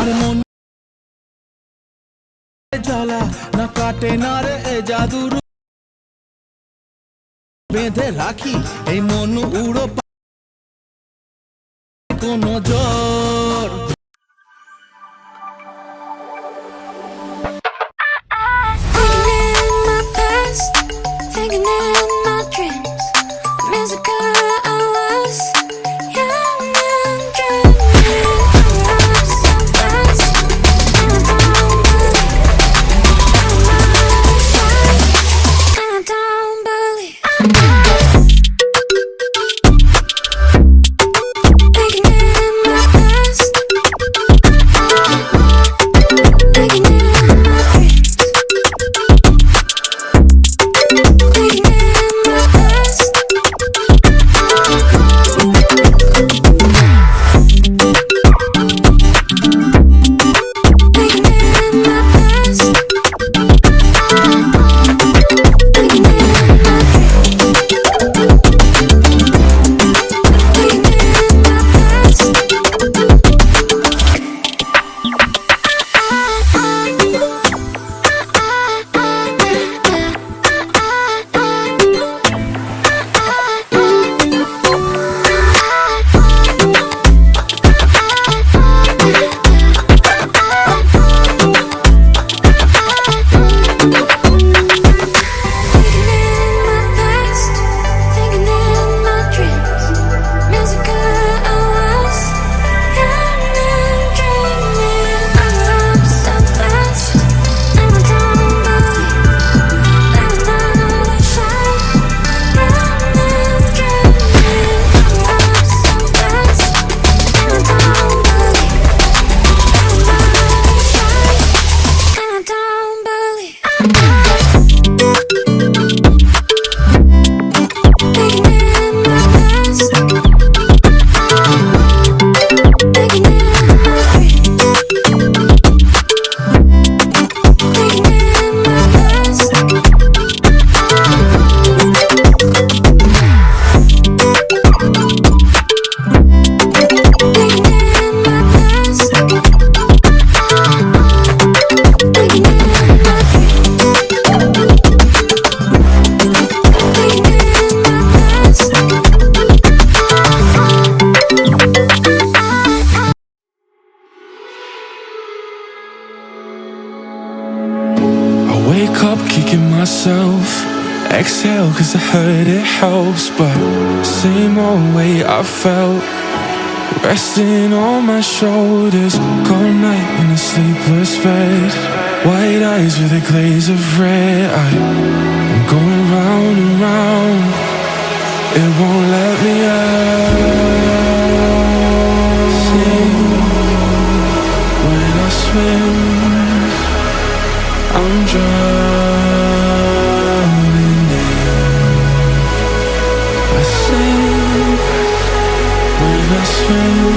আর মন জ্বালা না কাটে না রে এ জাদুর বেঁধে রাখি এই মন উড়ো কোনো জোর। Wake up kicking myself, exhale cause I heard it helps. But same old way I felt, resting on my shoulders. Cold night in a sleepless bed, white eyes with a glaze of red. I'm going round and round, it won't let me out.